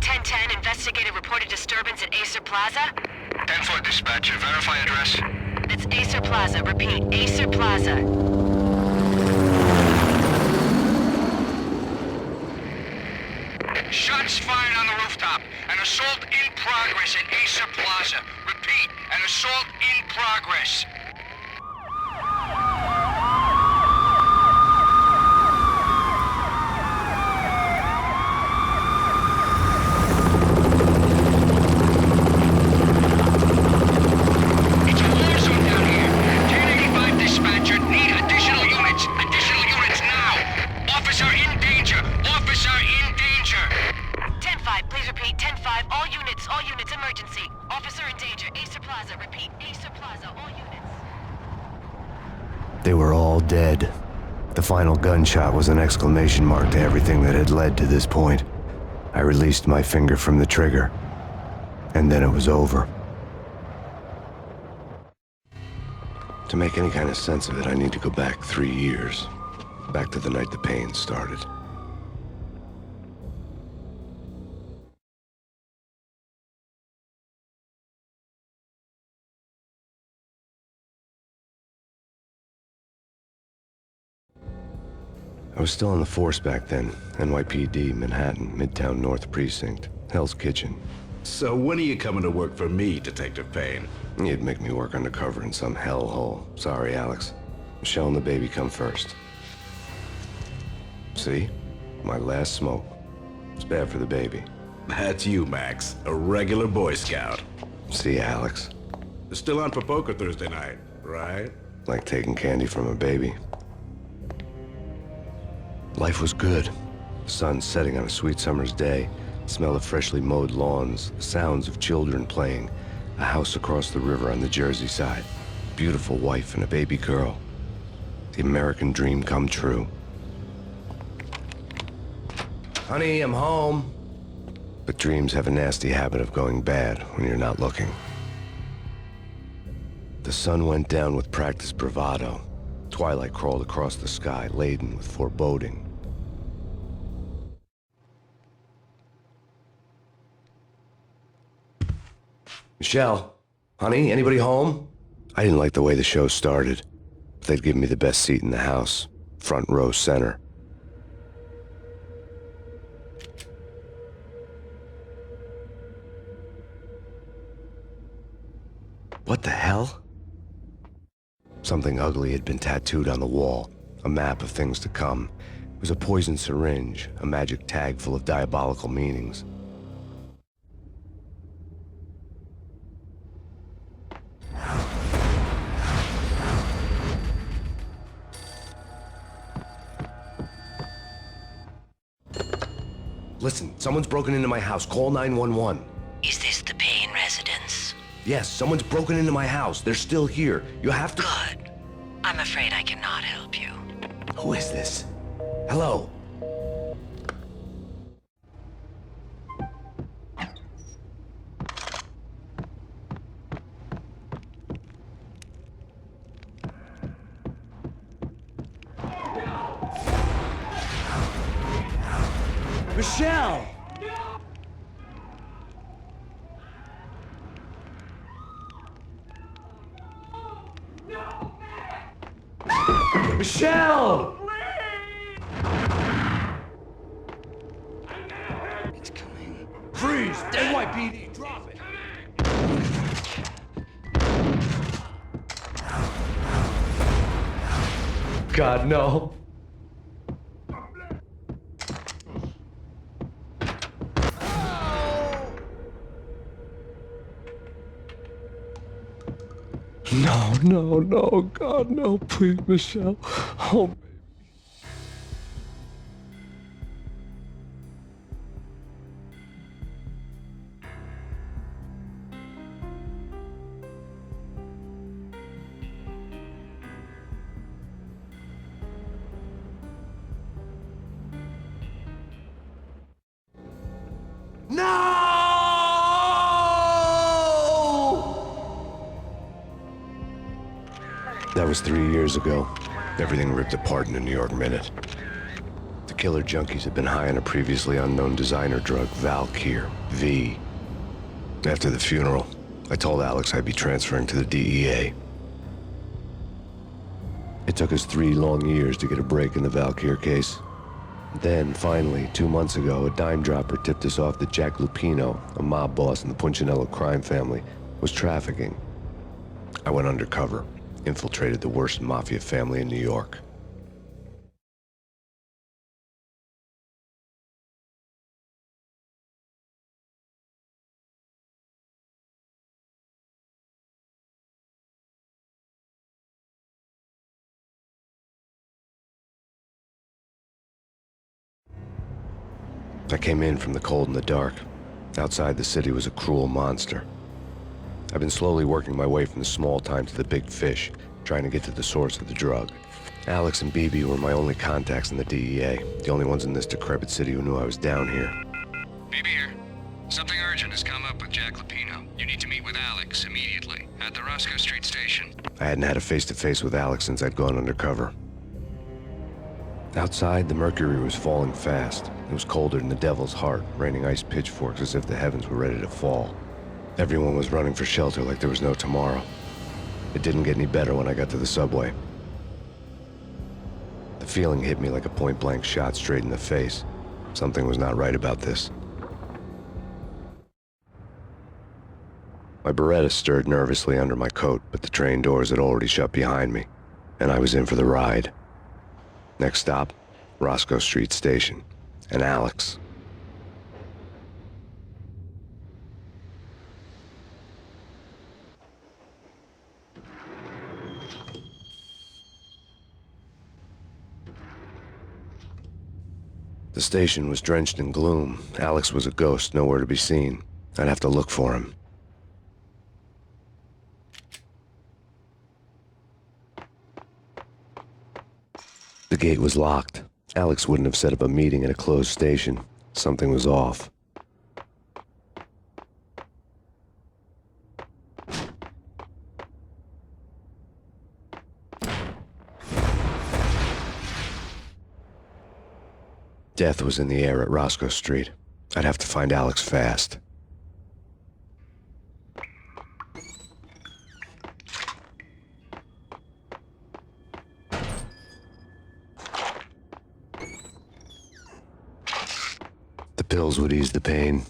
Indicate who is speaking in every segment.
Speaker 1: 1010, investigated reported disturbance at Acer Plaza.
Speaker 2: 10-4 dispatcher, verify address.
Speaker 1: It's Acer Plaza, repeat, Acer Plaza.
Speaker 2: Shots fired on the rooftop. An assault in progress at Acer Plaza. Repeat, an assault in progress. It's a war zone down here. 1085 dispatcher, need additional units. Additional units now. Officer in danger. Officer in danger.
Speaker 1: 10-5, please repeat, 10-5, all units, emergency. Officer in danger, Acer Plaza, repeat, Acer Plaza, all units.
Speaker 3: They were all dead. The final gunshot was an exclamation mark to everything that had led to this point. I released my finger from the trigger, and then it was over. To make any kind of sense of it, I need to go back 3 years. Back to the night the pain started. I was still on the force back then. NYPD, Manhattan, Midtown North Precinct, Hell's Kitchen.
Speaker 4: So when are you coming to work for me, Detective Payne?
Speaker 3: You'd make me work undercover in some hellhole. Sorry, Alex. Michelle and the baby come first. See? My last smoke. It's bad for the baby.
Speaker 4: That's you, Max. A regular Boy Scout.
Speaker 3: See, Alex?
Speaker 4: Still on for poker Thursday night, right?
Speaker 3: Like taking candy from a baby. Life was good. The sun setting on a sweet summer's day, the smell of freshly mowed lawns, the sounds of children playing, a house across the river on the Jersey side, beautiful wife and a baby girl. The American dream come true. Honey, I'm home. But dreams have a nasty habit of going bad when you're not looking. The sun went down with practiced bravado. Twilight crawled across the sky, laden with foreboding. Michelle, honey, anybody home? I didn't like the way the show started. But they'd given me the best seat in the house, front row center. What the hell? Something ugly had been tattooed on the wall, a map of things to come. It was a poison syringe, a magic tag full of diabolical meanings. Listen, someone's broken into my house. Call 911.
Speaker 1: Is this the Payne residence?
Speaker 3: Yes, someone's broken into my house. They're still here. You have to...
Speaker 1: Good. I'm afraid I cannot help you.
Speaker 3: Who is this? Hello? Michelle! Michelle!
Speaker 1: It's coming.
Speaker 3: Freeze! NYPD, drop it! God, no. No, God, no, please, Michelle. Oh, baby. That was 3 years ago. Everything ripped apart in a New York minute. The killer junkies had been high on a previously unknown designer drug, Valkyr, V. After the funeral, I told Alex I'd be transferring to the DEA. It took us 3 long years to get a break in the Valkyr case. Then, finally, 2 months ago, a dime dropper tipped us off that Jack Lupino, a mob boss in the Punchinello crime family, was trafficking. I went undercover, infiltrated the worst mafia family in New York. I came in from the cold and the dark. Outside, the city was a cruel monster. I've been slowly working my way from the small time to the big fish, trying to get to the source of the drug. Alex and BB were my only contacts in the DEA, the only ones in this decrepit city who knew I was down here.
Speaker 2: BB here. Something urgent has come up with Jack Lupino. You need to meet with Alex immediately at the Roscoe Street station.
Speaker 3: I hadn't had a face-to-face with Alex since I'd gone undercover. Outside, the mercury was falling fast. It was colder than the devil's heart, raining ice pitchforks as if the heavens were ready to fall. Everyone was running for shelter like there was no tomorrow. It didn't get any better when I got to the subway. The feeling hit me like a point-blank shot straight in the face. Something was not right about this. My Beretta stirred nervously under my coat, but the train doors had already shut behind me, and I was in for the ride. Next stop, Roscoe Street Station, and Alex. The station was drenched in gloom. Alex was a ghost, nowhere to be seen. I'd have to look for him. The gate was locked. Alex wouldn't have set up a meeting at a closed station. Something was off. Death was in the air at Roscoe Street. I'd have to find Alex fast. The pills would ease the pain.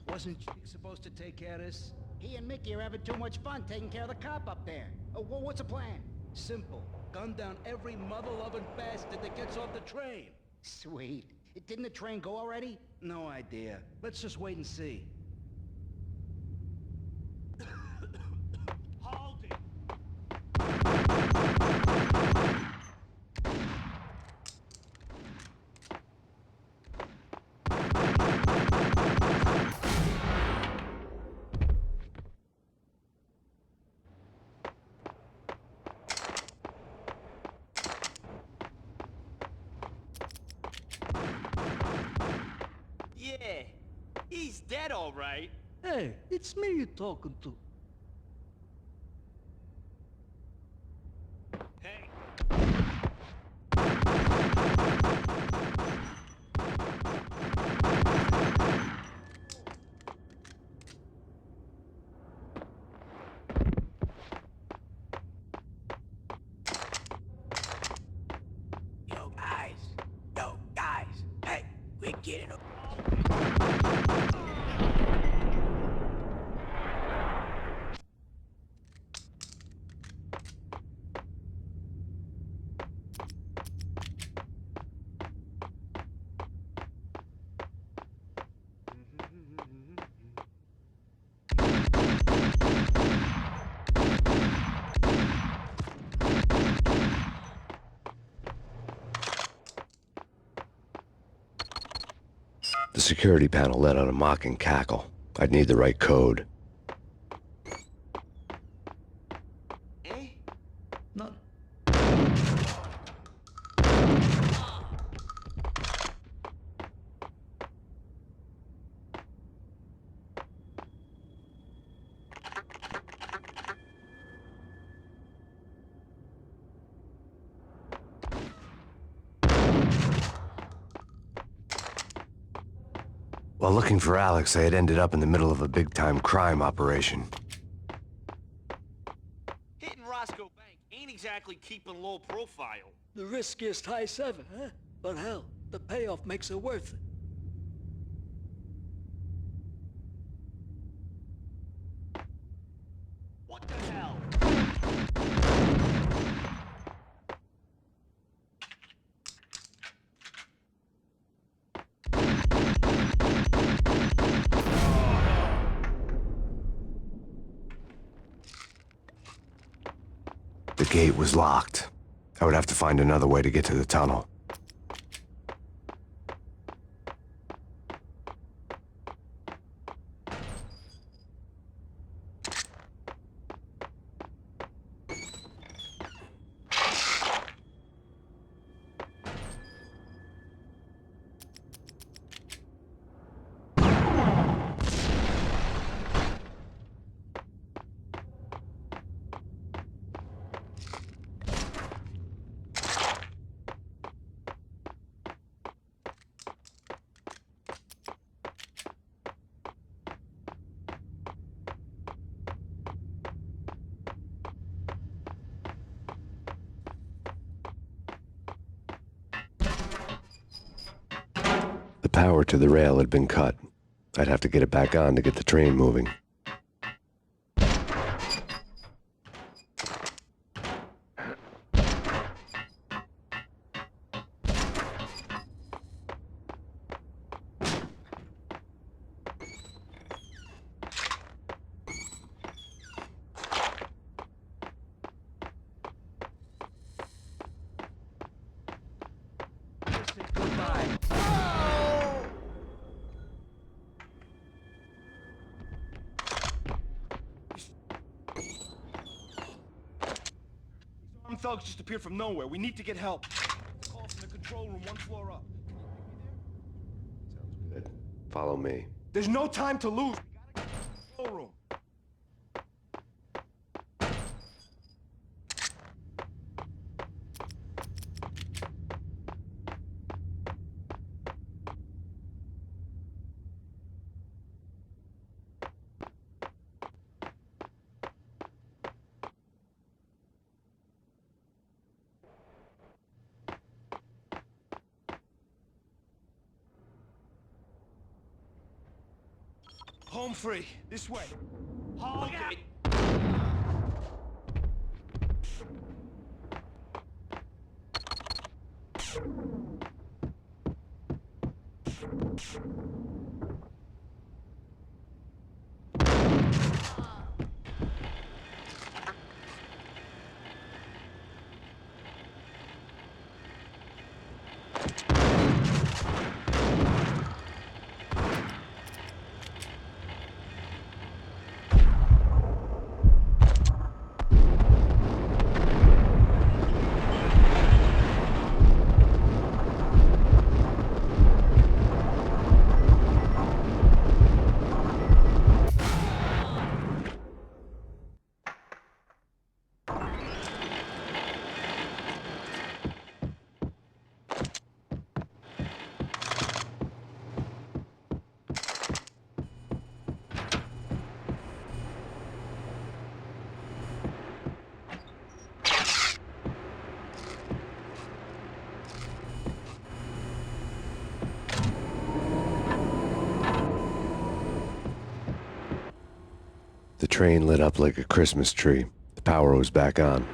Speaker 5: Wasn't Jake supposed to take care of this? He and Mickey are having too much fun taking care of the cop up there. What's the plan? Simple. Gun down every mother-loving bastard that gets off the train. Sweet. Didn't the train go already? No idea. Let's just wait and see. Hold it!
Speaker 6: Yeah, he's dead all right.
Speaker 5: Hey, it's me you're talking to.
Speaker 6: Hey.
Speaker 7: Yo guys, hey, we're getting a...
Speaker 3: The security panel let out a mocking cackle. I'd need the right code.
Speaker 6: Eh?
Speaker 5: No.
Speaker 3: While looking for Alex, I had ended up in the middle of a big-time crime operation.
Speaker 6: Hitting Roscoe Bank ain't exactly keeping low profile.
Speaker 7: The riskiest heist ever, huh? But hell, the payoff makes it worth it.
Speaker 6: What the hell?
Speaker 3: The gate was locked. I would have to find another way to get to the tunnel. The power to the rail had been cut. I'd have to get it back on to get the train moving.
Speaker 8: Some thugs just appeared from nowhere. We need to get help. Call from the control room, 1 floor up.
Speaker 3: Sounds good. Follow me.
Speaker 8: There's no time to lose. We gotta get to the control room. Home free. This way. Hold it.
Speaker 3: The train lit up like a Christmas tree. The power was back on.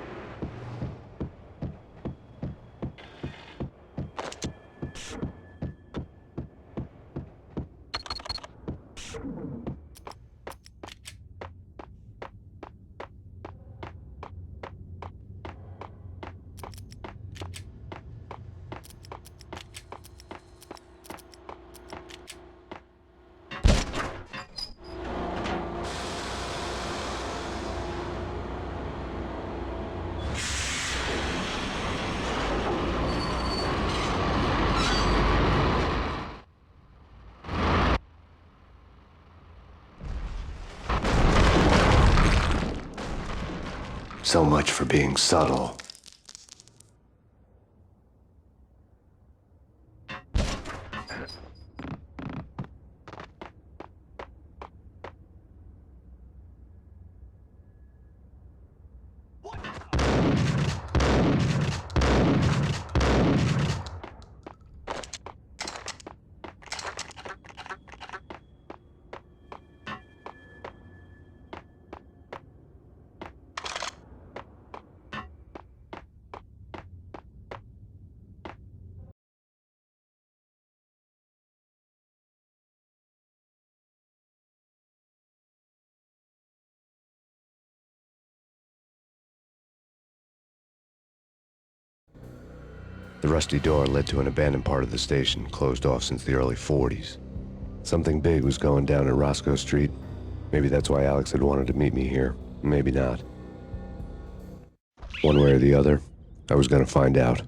Speaker 3: So much for being subtle. The rusty door led to an abandoned part of the station, closed off since the early 40s. Something big was going down at Roscoe Street. Maybe that's why Alex had wanted to meet me here. Maybe not. One way or the other, I was gonna find out.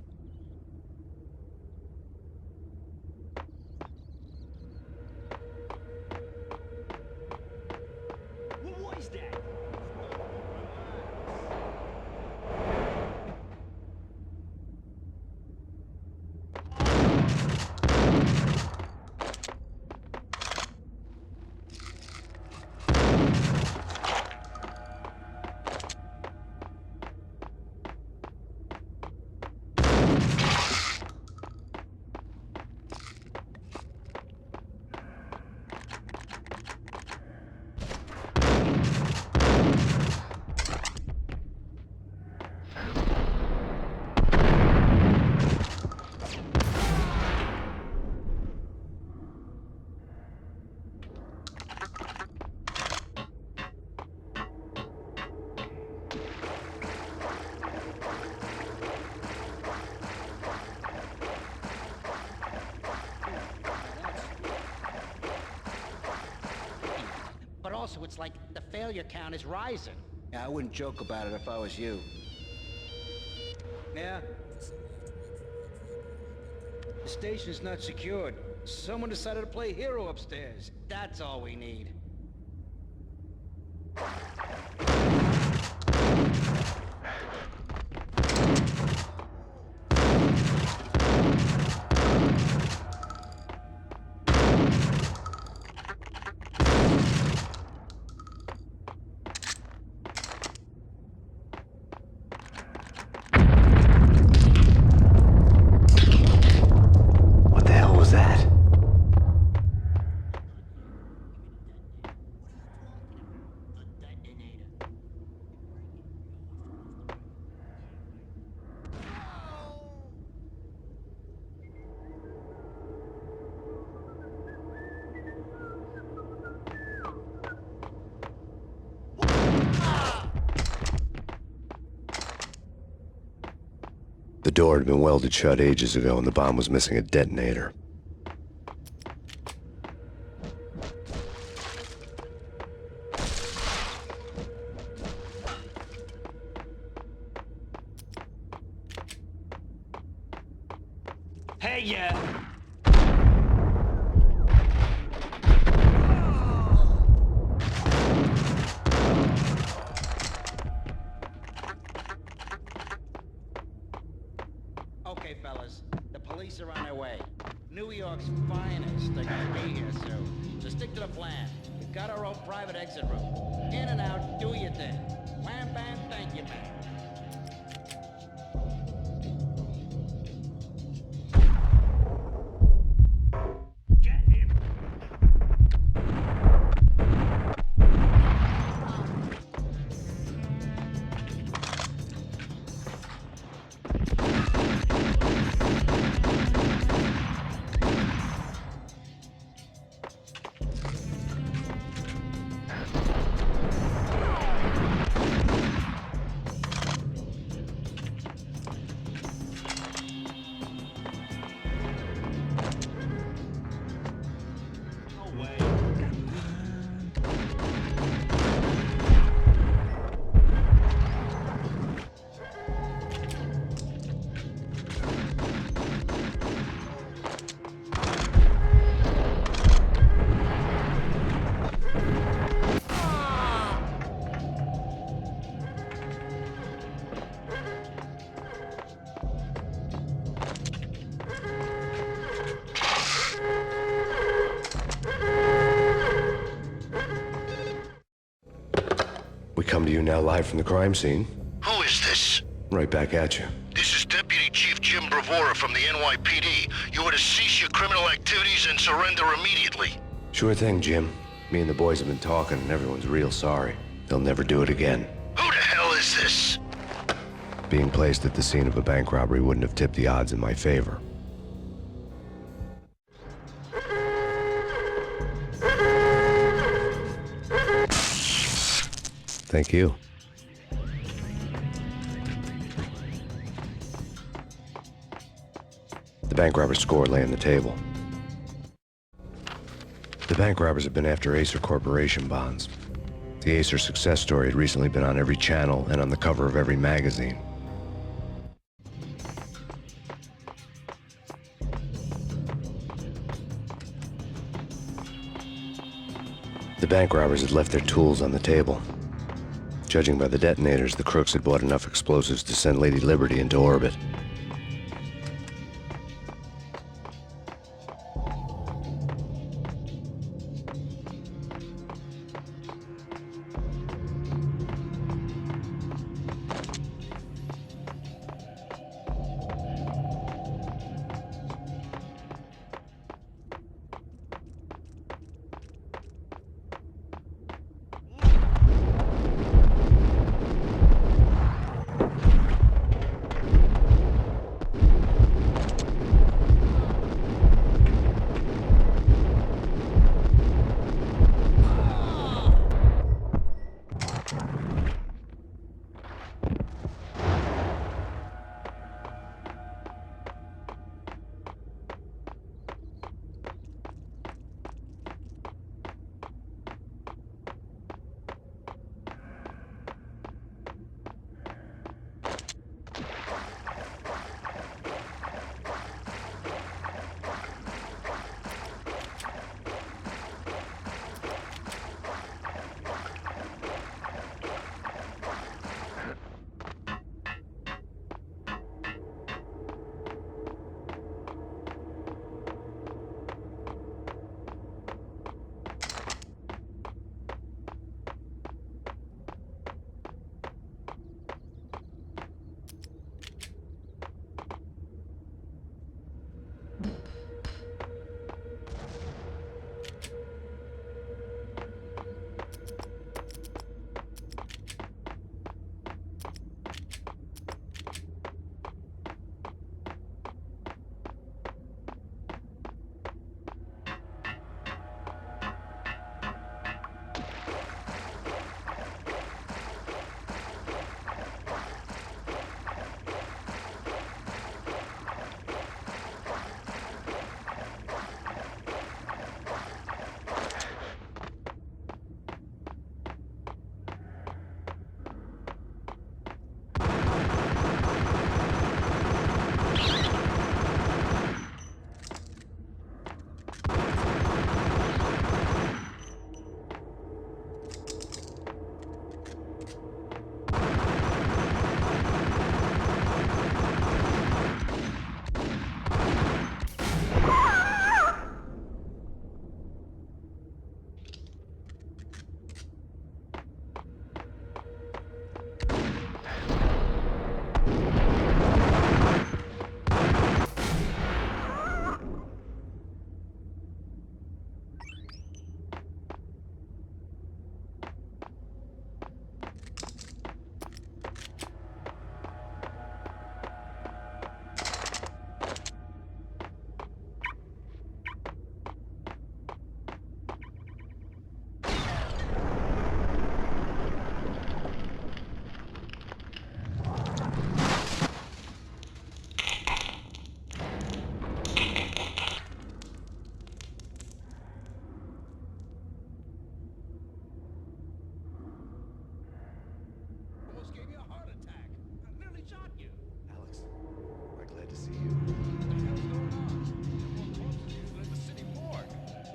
Speaker 5: What was that? But also, it's like the failure count is rising.
Speaker 8: Yeah, I wouldn't joke about it if I was you.
Speaker 5: Yeah? The station's not secured. Someone decided to play hero upstairs. That's all we need.
Speaker 3: What the hell was that? The door had been welded shut ages ago and the bomb was missing a detonator.
Speaker 5: Hey, yeah! Okay, fellas. The police are on their way. New York's finest are gonna be here soon. So stick to the plan. We've got our own private exit route. In and out, do your thing. Wham, bam, thank you, man. Get him!
Speaker 3: We come to you now live from the crime scene.
Speaker 9: Who is this?
Speaker 3: Right back at you.
Speaker 9: This is Deputy Chief Jim Bravura from the NYPD. You are to cease your criminal activities and surrender immediately.
Speaker 3: Sure thing, Jim. Me and the boys have been talking and everyone's real sorry. They'll never do it again.
Speaker 9: Who the hell is this?
Speaker 3: Being placed at the scene of a bank robbery wouldn't have tipped the odds in my favor. Thank you. bank robber's score lay on the table. The bank robbers had been after Acer Corporation bonds. The Acer success story had recently been on every channel and on the cover of every magazine. The bank robbers had left their tools on the table. Judging by the detonators, the crooks had bought enough explosives to send Lady Liberty into orbit.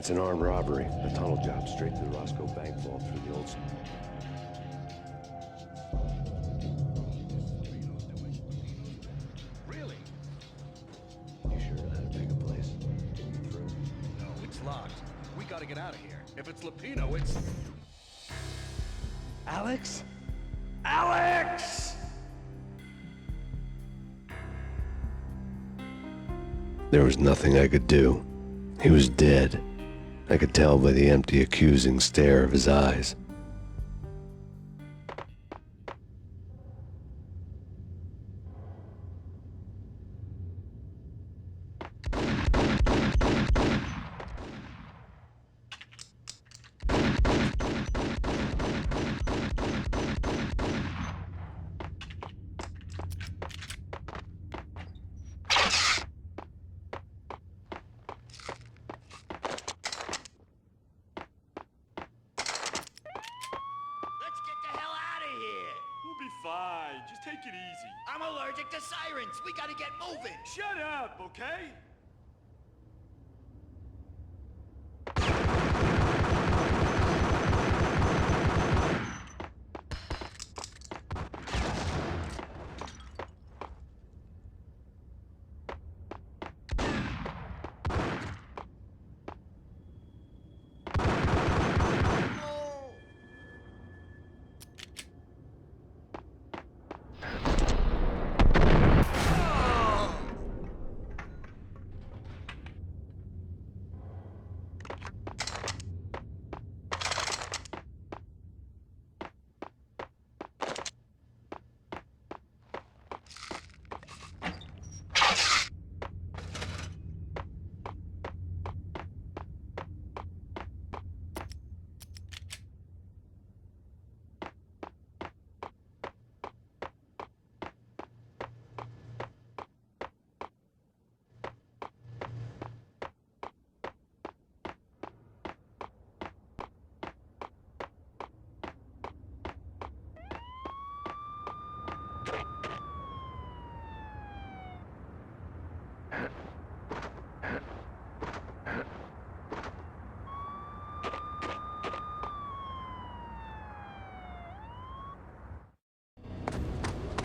Speaker 3: It's an armed robbery, a tunnel job straight to the Roscoe Bank vault through the old...
Speaker 8: Really?
Speaker 3: You sure that'd make a place? Get you through?
Speaker 8: No, it's locked. We gotta get out of here. If it's Lapino, it's... Alex? Alex!
Speaker 3: There was nothing I could do. He was dead. I could tell by the empty, accusing stare of his eyes.
Speaker 8: it easy.
Speaker 5: I'm allergic to sirens. We gotta get moving.
Speaker 8: Shut up, okay?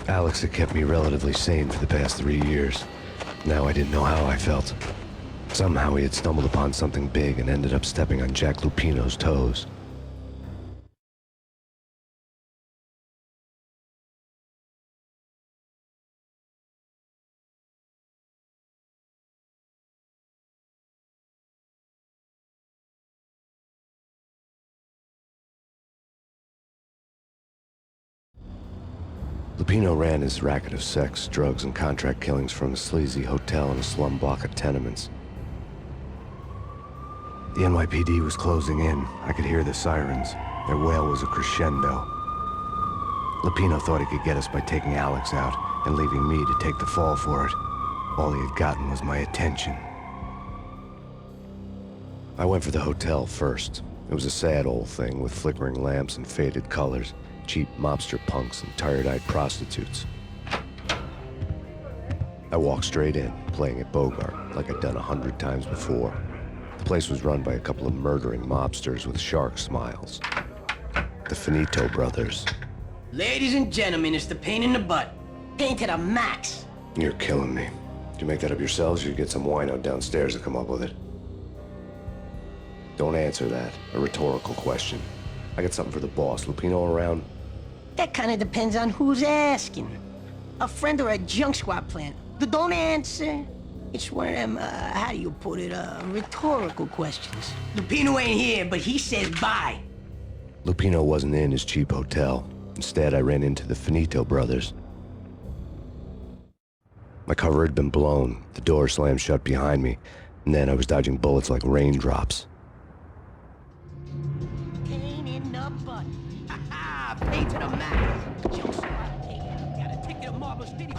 Speaker 3: Alex had kept me relatively sane for the past 3 years. Now I didn't know how I felt. Somehow he had stumbled upon something big and ended up stepping on Jack Lupino's toes. Lupino ran his racket of sex, drugs, and contract killings from a sleazy hotel in a slum block of tenements. The NYPD was closing in. I could hear the sirens. Their wail was a crescendo. Lupino thought he could get us by taking Alex out and leaving me to take the fall for it. All he had gotten was my attention. I went for the hotel first. It was a sad old thing with flickering lamps and faded colors. Cheap mobster punks and tired-eyed prostitutes. I walked straight in, playing at Bogart, like I'd done 100 times before. The place was run by a couple of murdering mobsters with shark smiles. The Finito brothers.
Speaker 5: Ladies and gentlemen, it's the pain in the butt. Pain to the max.
Speaker 3: You're killing me. Did you make that up yourselves, or you get some wino downstairs to come up with it? Don't answer that. A rhetorical question. I got something for the boss. Lupino around?
Speaker 10: That kind of depends on who's asking. A friend or a junk squad plant. Don't answer. It's one of them, how do you put it, rhetorical questions.
Speaker 5: Lupino ain't here, but he says bye.
Speaker 3: Lupino wasn't in his cheap hotel. Instead, I ran into the Finito brothers. My cover had been blown. The door slammed shut behind me, and then I was dodging bullets like raindrops.
Speaker 10: Pain in the butt.
Speaker 5: Ha-ha! Pain to the max.
Speaker 10: Junk squad, got a ticket to Marble City.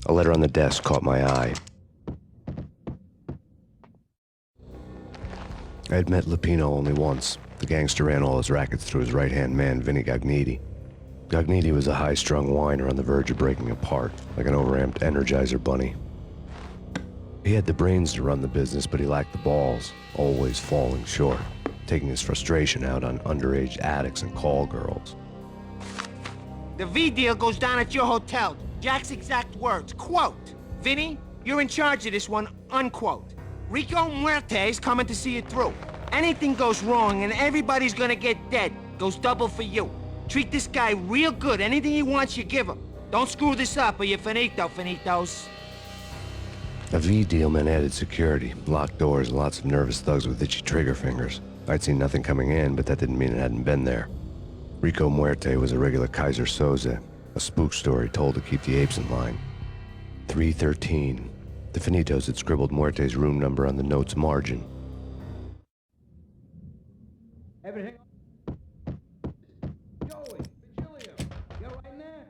Speaker 3: A letter on the desk caught my eye. I had met Lupino only once. The gangster ran all his rackets through his right-hand man, Vinny Gognitti. Gognitti was a high-strung whiner on the verge of breaking apart, like an overamped Energizer bunny. He had the brains to run the business, but he lacked the balls, always falling short, taking his frustration out on underage addicts and call girls.
Speaker 11: The V deal goes down at your hotel. Jack's exact words, quote, "Vinny, you're in charge of this one," unquote. Rico Muerte's coming to see it through. Anything goes wrong and everybody's gonna get dead. Goes double for you. Treat this guy real good. Anything he wants, you give him. Don't screw this up or you're finito, finitos.
Speaker 3: A V deal meant added security, locked doors, and lots of nervous thugs with itchy trigger fingers. I'd seen nothing coming in, but that didn't mean it hadn't been there. Rico Muerte was a regular Kaiser Soze, a spook story told to keep the apes in line. 313. The Finitos had scribbled Muerte's room number on the note's margin.
Speaker 5: Everything. Joey, Virgilio, you're right in there?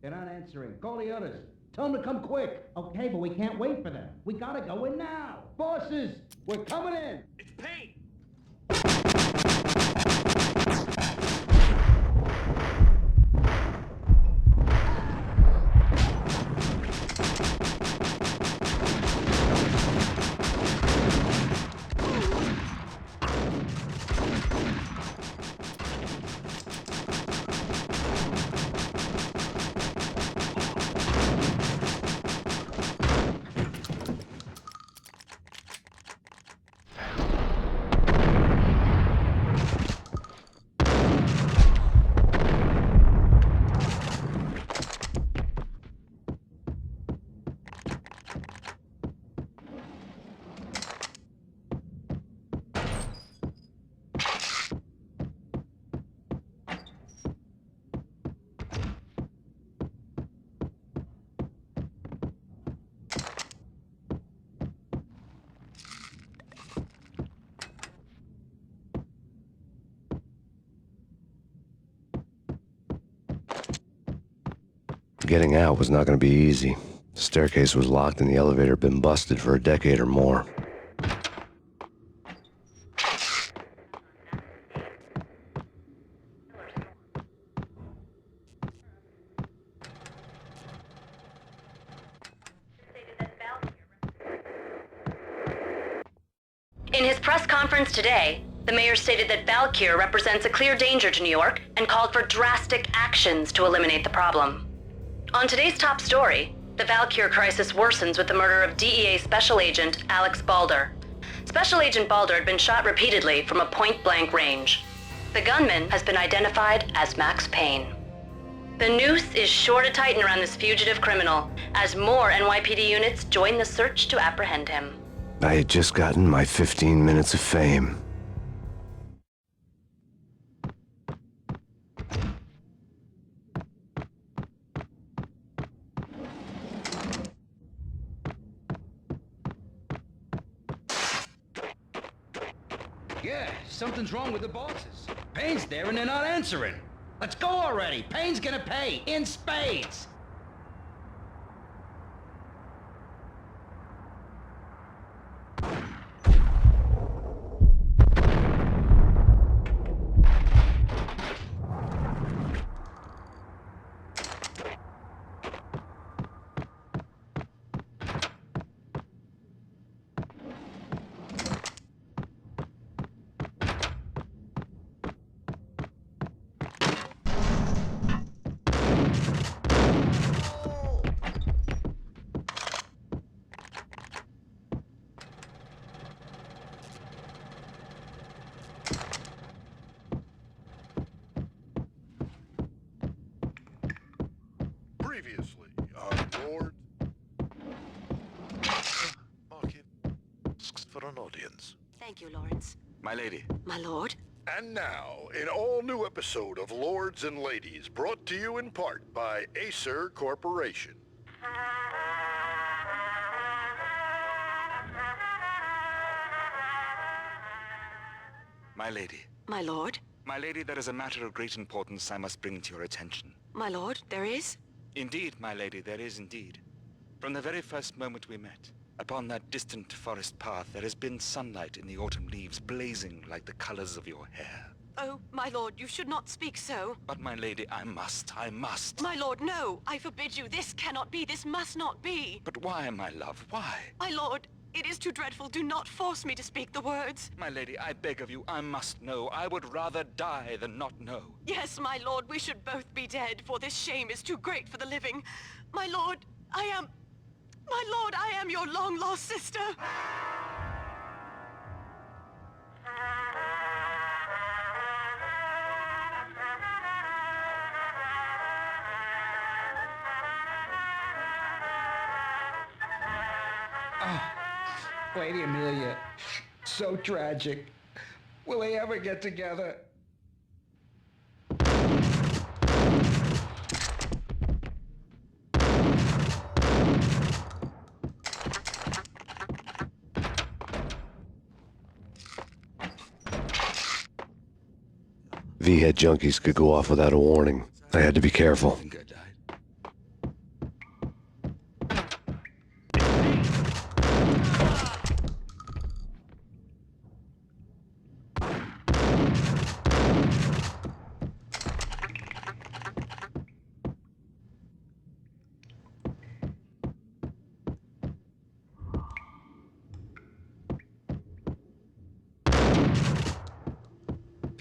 Speaker 5: They're not answering. Call the others. Tell them to come quick. Okay, but we can't wait for them. We gotta go in now. Bosses, we're coming in.
Speaker 6: It's Payne!
Speaker 3: Getting out was not going to be easy. The staircase was locked and the elevator had been busted for a decade or more.
Speaker 1: In his press conference today, the mayor stated that Valkyr represents a clear danger to New York and called for drastic actions to eliminate the problem. On today's top story, the Valkyr crisis worsens with the murder of DEA Special Agent Alex Balder. Special Agent Balder had been shot repeatedly from a point-blank range. The gunman has been identified as Max Payne. The noose is sure to tighten around this fugitive criminal as more NYPD units join the search to apprehend him.
Speaker 3: I had just gotten my 15 minutes of fame.
Speaker 5: Yeah, something's wrong with the bosses. Payne's there and they're not answering. Let's go already. Payne's gonna pay in spades.
Speaker 9: Previously on Lord... Market asks for an audience.
Speaker 1: Thank you, Lawrence.
Speaker 4: My lady.
Speaker 1: My lord?
Speaker 9: And now, an all-new episode of Lords and Ladies, brought to you in part by Acer Corporation.
Speaker 4: My lady.
Speaker 1: My lord?
Speaker 4: My lady, there is a matter of great importance I must bring to your attention.
Speaker 1: My lord, there is?
Speaker 4: Indeed, my lady, there is indeed. From the very first moment we met, upon that distant forest path, there has been sunlight in the autumn leaves blazing like the colors of your hair.
Speaker 1: Oh, my lord, you should not speak so.
Speaker 4: But my lady, I must.
Speaker 1: My lord, no. I forbid you. This cannot be. This must not be.
Speaker 4: But why, my love, why?
Speaker 1: My lord, it is too dreadful. Do not force me to speak the words.
Speaker 4: My lady, I beg of you, I must know. I would rather die than not know.
Speaker 1: Yes, my lord, we should both be dead, for this shame is too great for the living. My lord, I am your long-lost sister.
Speaker 5: Lady Amelia, so tragic. Will they ever get together?
Speaker 3: V-head junkies could go off without a warning. I had to be careful.
Speaker 4: I think I died.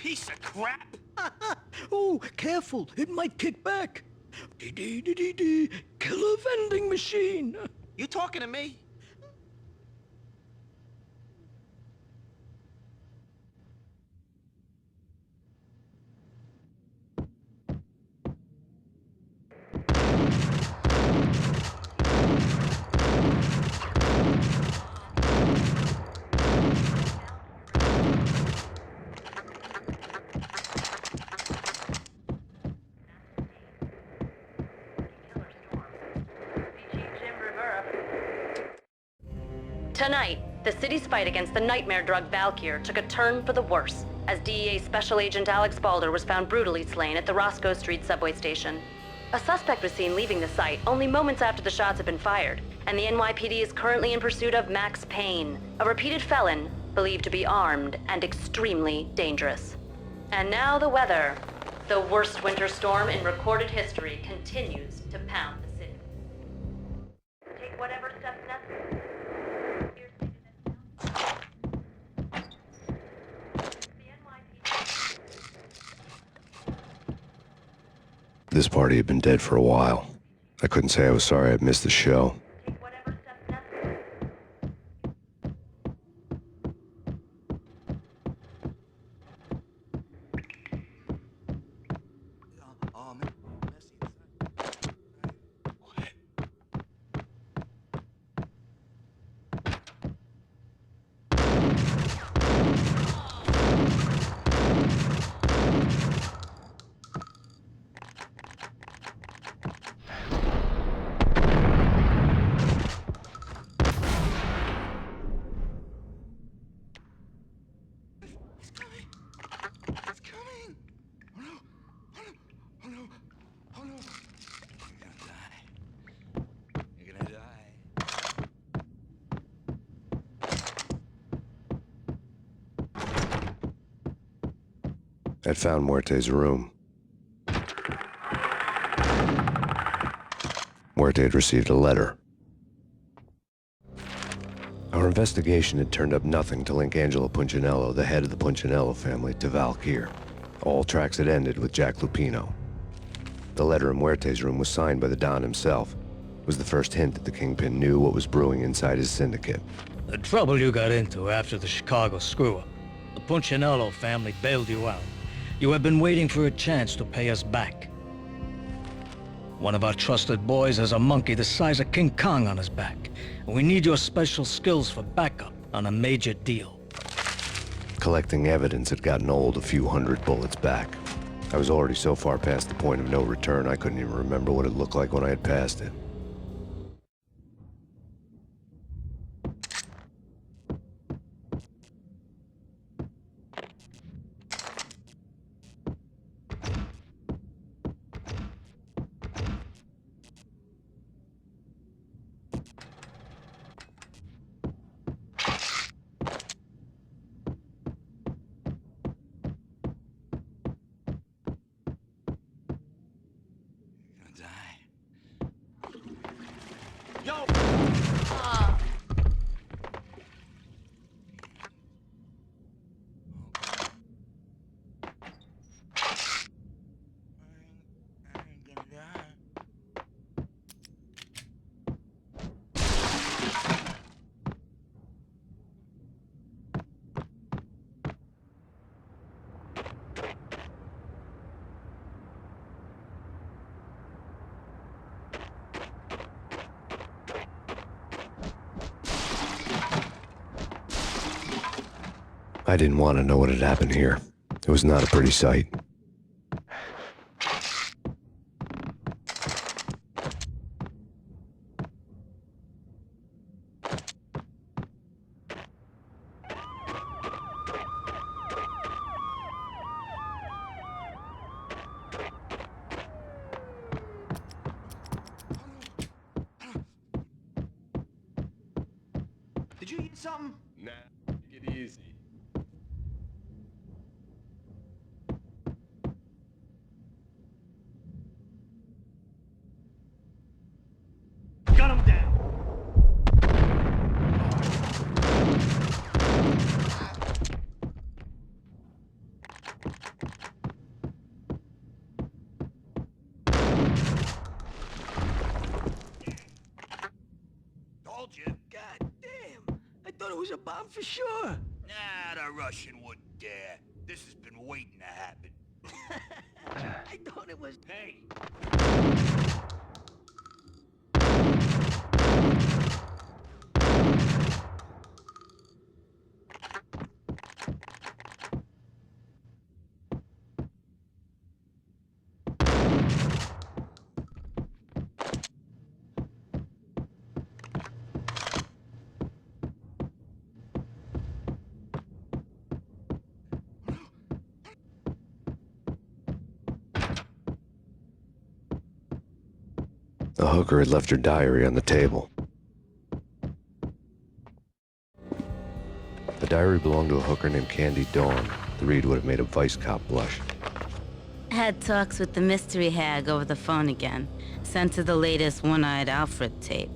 Speaker 6: piece of crap!
Speaker 7: Oh, careful, it might kick back. Dee-dee-dee-dee-dee, killer vending machine.
Speaker 11: You talking to me?
Speaker 1: Tonight, the city's fight against the nightmare drug Valkyr took a turn for the worse, as DEA Special Agent Alex Balder was found brutally slain at the Roscoe Street subway station. A suspect was seen leaving the site only moments after the shots had been fired, and the NYPD is currently in pursuit of Max Payne, a repeated felon believed to be armed and extremely dangerous. And now the weather. The worst winter storm in recorded history continues to pound the city. Take whatever steps necessary.
Speaker 3: This party had been dead for a while. I couldn't say I was sorry I'd missed the show. I'd found Muerte's room. Muerte had received a letter. Our investigation had turned up nothing to link Angelo Punchinello, the head of the Punchinello family, to Valkyr. All tracks had ended with Jack Lupino. The letter in Muerte's room was signed by the Don himself. It was the first hint that the Kingpin knew what was brewing inside his syndicate.
Speaker 7: The trouble you got into after the Chicago screw-up. The Punchinello family bailed you out. You have been waiting for a chance to pay us back. One of our trusted boys has a monkey the size of King Kong on his back. We need your special skills for backup on a major deal.
Speaker 3: Collecting evidence had gotten old a few hundred bullets back. I was already so far past the point of no return, I couldn't even remember what it looked like when I had passed it. I didn't want to know what had happened here. It was not a pretty sight.
Speaker 8: Did you eat something?
Speaker 12: Nah, take it easy.
Speaker 8: Gun him down!
Speaker 10: was a bomb for sure.
Speaker 2: Nah, the Russian wouldn't dare. This has been waiting to happen.
Speaker 10: I thought it was...
Speaker 6: Hey,
Speaker 3: The hooker had left her diary on the table. The diary belonged to a hooker named Candy Dawn. The read would have made a vice cop blush.
Speaker 13: Had talks with the mystery hag over the phone again. Sent her the latest One-Eyed Alfred tape.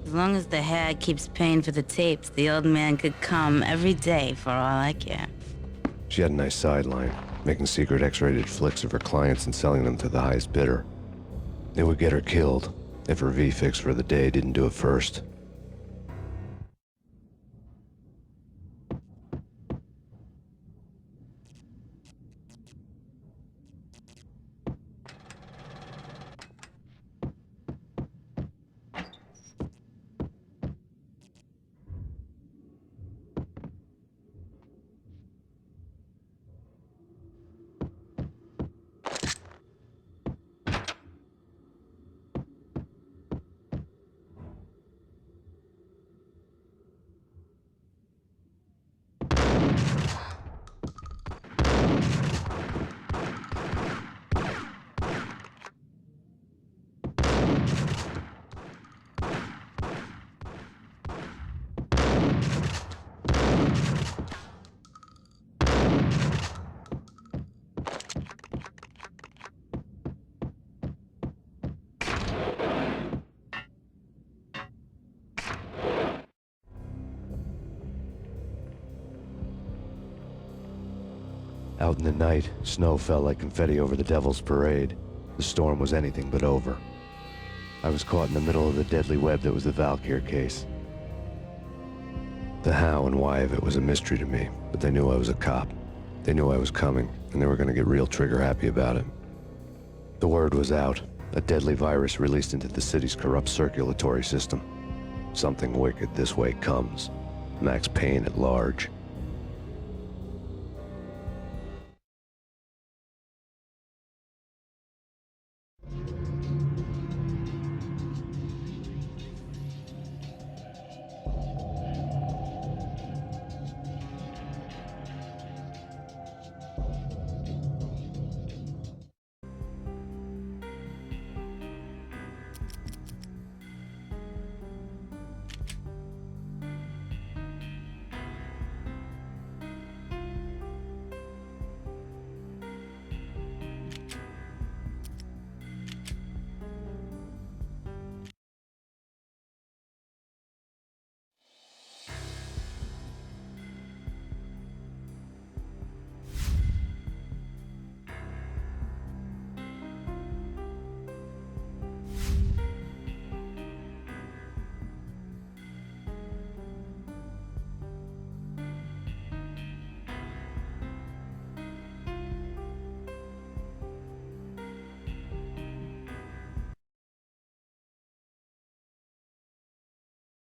Speaker 13: As long as the hag keeps paying for the tapes, the old man could come every day for all I care.
Speaker 3: She had a nice sideline, making secret X-rated flicks of her clients and selling them to the highest bidder. It would get her killed if her V-fix for the day didn't do it first. Out in the night, snow fell like confetti over the Devil's Parade. The storm was anything but over. I was caught in the middle of the deadly web that was the Valkyr case. The how and why of it was a mystery to me, but they knew I was a cop. They knew I was coming, and they were going to get real trigger-happy about it. The word was out. A deadly virus released into the city's corrupt circulatory system. Something wicked this way comes. Max Payne at large.